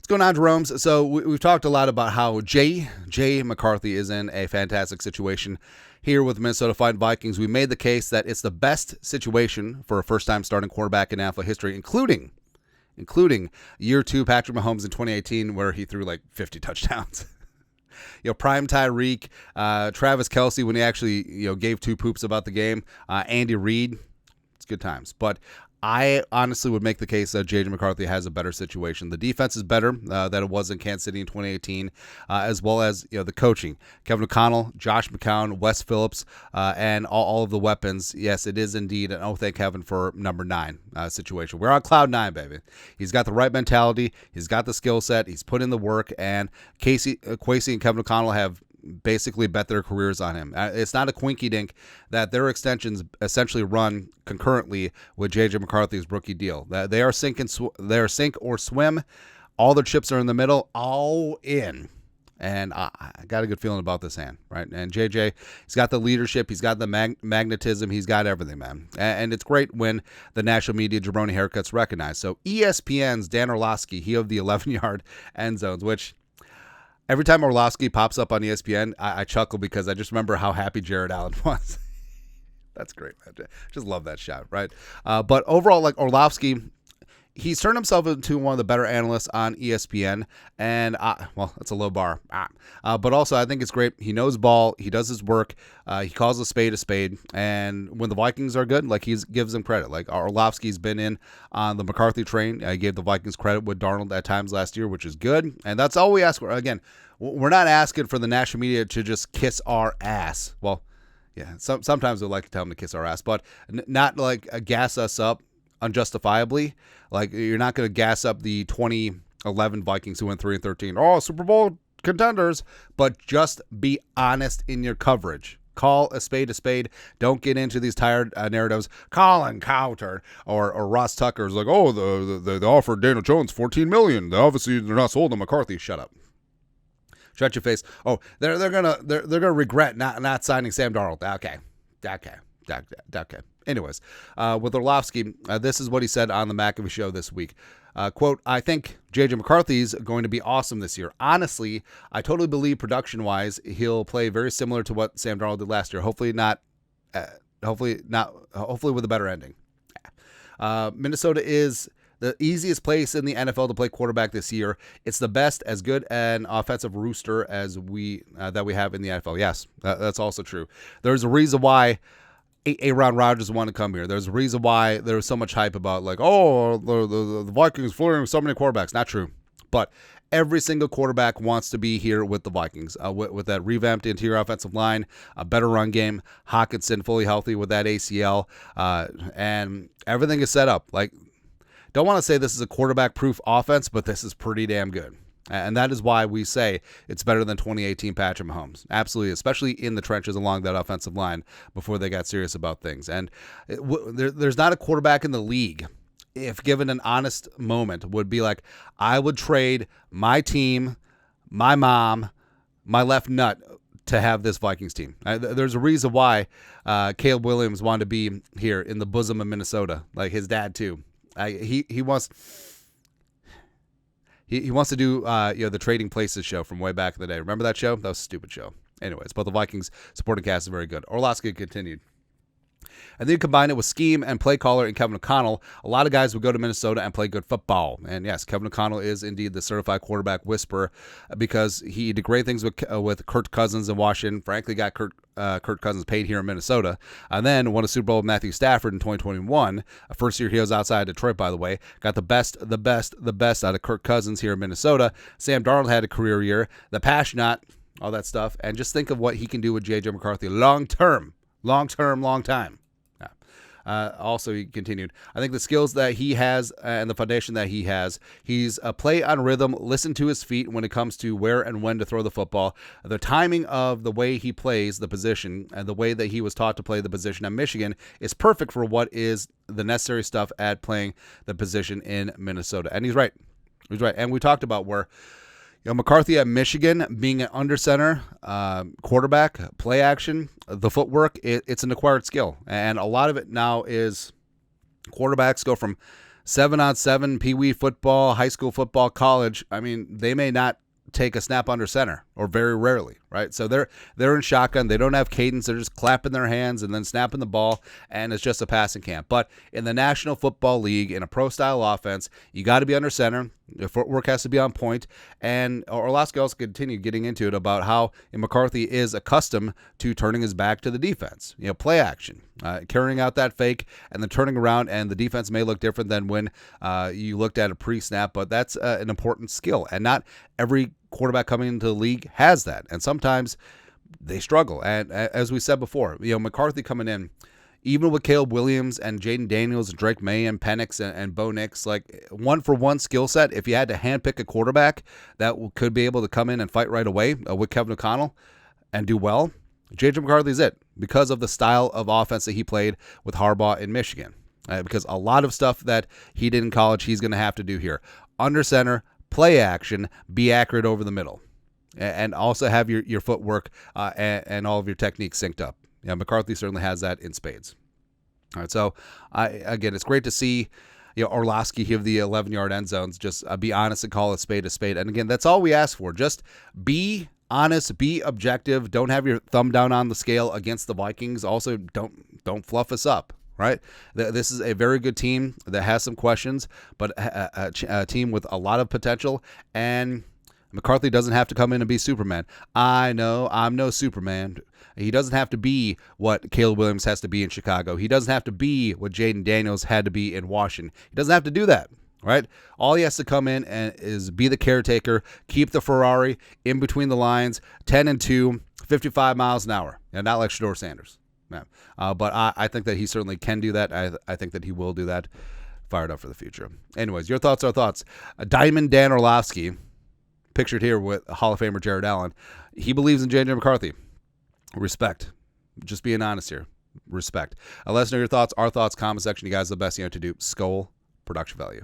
going on, Jerome's? So we've talked a lot about how J. McCarthy is in a fantastic situation here with the Minnesota Fighting Vikings. We made the case that it's the best situation for a first-time starting quarterback in NFL history, including year 2 Patrick Mahomes in 2018, where he threw like 50 touchdowns. Prime Tyreek, Travis Kelce when he actually gave 2 poops about the game. Andy Reid, it's good times, but I honestly would make the case that J.J. McCarthy has a better situation. The defense is better than it was in Kansas City in 2018, as well as the coaching. Kevin O'Connell, Josh McCown, Wes Phillips, and all of the weapons. Yes, it is indeed an thank heaven for number 9 situation. We're on cloud 9, baby. He's got the right mentality. He's got the skill set. He's put in the work, and Kwesi and Kevin O'Connell have basically bet their careers on him. It's not a quinky dink that their extensions essentially run concurrently with J.J. McCarthy's rookie deal. They are sink or swim. All their chips are in the middle, all in. And I got a good feeling about this hand, right? And JJ, he's got the leadership, he's got the magnetism, he's got everything, man. And it's great when the national media jabroni haircut's recognized. So ESPN's Dan Orlovsky, he of the 11-yard end zones, which every time Orlovsky pops up on ESPN, I chuckle because I just remember how happy Jared Allen was. That's great, man. Just love that shot, right? But overall, like Orlovsky, he's turned himself into one of the better analysts on ESPN, and that's a low bar. But also, I think it's great. He knows ball. He does his work. He calls a spade, and when the Vikings are good, like he gives them credit. Like Orlovsky's been in on the McCarthy train. He gave the Vikings credit with Darnold at times last year, which is good, and that's all we ask for. Again, we're not asking for the national media to just kiss our ass. Well, yeah, sometimes we like to tell them to kiss our ass, but not like gas us up unjustifiably. Like, you're not going to gas up the 2011 Vikings who went 3-13. Oh, Super Bowl contenders. But just be honest in your coverage. Call a spade a spade. Don't get into these tired narratives. Colin Cowherd or Ross Tucker's like, oh, they offered Daniel Jones $14 million. Obviously, they're not sold on McCarthy. Shut up. Shut your face. Oh, they're gonna regret not signing Sam Darnold. Okay. Anyways, with Orlovsky, this is what he said on the McAfee show this week. Quote, I think J.J. McCarthy's going to be awesome this year. Honestly, I totally believe production-wise, he'll play very similar to what Sam Darnold did last year. Hopefully with a better ending. Minnesota is the easiest place in the NFL to play quarterback this year. It's the best, as good an offensive rooster as that we have in the NFL. Yes, that's also true. There's a reason why Aaron Rodgers wanted to come here. There's a reason why there was so much hype about the Vikings flirting with so many quarterbacks. Not true. But every single quarterback wants to be here with the Vikings, with that revamped interior offensive line, a better run game, Hockenson fully healthy with that ACL, and everything is set up. Like, don't want to say this is a quarterback-proof offense, but this is pretty damn good. And that is why we say it's better than 2018 Patrick Mahomes. Absolutely, especially in the trenches along that offensive line before they got serious about things. And there's not a quarterback in the league, if given an honest moment, would be like, I would trade my team, my mom, my left nut to have this Vikings team. There's a reason why Caleb Williams wanted to be here in the bosom of Minnesota, like his dad too. He wants to do the Trading Places show from way back in the day. Remember that show? That was a stupid show. Anyways, but the Vikings supporting cast is very good. Orlovsky continued. And then you combine it with scheme and play caller and Kevin O'Connell. A lot of guys would go to Minnesota and play good football. And yes, Kevin O'Connell is indeed the certified quarterback whisperer because he did great things with Kirk Cousins in Washington. Frankly, got Kirk Cousins paid here in Minnesota. And then won a Super Bowl with Matthew Stafford in 2021. First year he was outside of Detroit, by the way. Got the best out of Kirk Cousins here in Minnesota. Sam Darnold had a career year. The Passionate, all that stuff. And just think of what he can do with J.J. McCarthy long time. Also, he continued, I think the skills that he has and the foundation that he has, he's a play on rhythm, listen to his feet when it comes to where and when to throw the football. The timing of the way he plays the position and the way that he was taught to play the position at Michigan is perfect for what is the necessary stuff at playing the position in Minnesota. And he's right. And we talked about where McCarthy at Michigan being an under center quarterback, play action, the footwork, it's an acquired skill. And a lot of it now is quarterbacks go from 7-on-7, pee-wee football, high school football, college, I mean, they may not take a snap under center, or very rarely, right? So they're in shotgun. They don't have cadence. They're just clapping their hands and then snapping the ball, and it's just a passing camp. But in the National Football League, in a pro-style offense, you got to be under center. Your footwork has to be on point. And Orlovsky also continued getting into it about how McCarthy is accustomed to turning his back to the defense. Play action, carrying out that fake, and then turning around, and the defense may look different than when you looked at a pre-snap, but that's an important skill. And not every quarterback coming into the league has that, and sometimes they struggle. And as we said before, McCarthy coming in, even with Caleb Williams and Jaden Daniels and Drake May and Penix and Bo Nix, like one-for-one skill set, if you had to handpick a quarterback that could be able to come in and fight right away with Kevin O'Connell and do well, J.J. McCarthy's it, because of the style of offense that he played with Harbaugh in Michigan. Because a lot of stuff that he did in college, he's going to have to do here. Under center, play action, be accurate over the middle, and also have your footwork and all of your techniques synced up. McCarthy certainly has that in spades. All right, so again, it's great to see Orlovsky give the 11-yard end zones. Just be honest and call a spade a spade. And again, that's all we ask for. Just be honest, be objective. Don't have your thumb down on the scale against the Vikings. Also, don't fluff us up. Right? This is a very good team that has some questions, but a team with a lot of potential. And McCarthy doesn't have to come in and be Superman. I know I'm no Superman. He doesn't have to be what Caleb Williams has to be in Chicago. He doesn't have to be what Jaden Daniels had to be in Washington. He doesn't have to do that. Right? All he has to come in and is be the caretaker, keep the Ferrari in between the lines, 10-2, 55 miles an hour, and not like Shedeur Sanders. Yeah. But I think that he certainly can do that. I think that he will do that. Fired up for the future. Anyways, your thoughts are thoughts. Diamond Dan Orlovsky, pictured here with Hall of Famer Jared Allen. He believes in J.J. McCarthy. Respect. Just being honest here. Respect. Let us know your thoughts, our thoughts, comment section. You guys are the best to do. Skol, production value.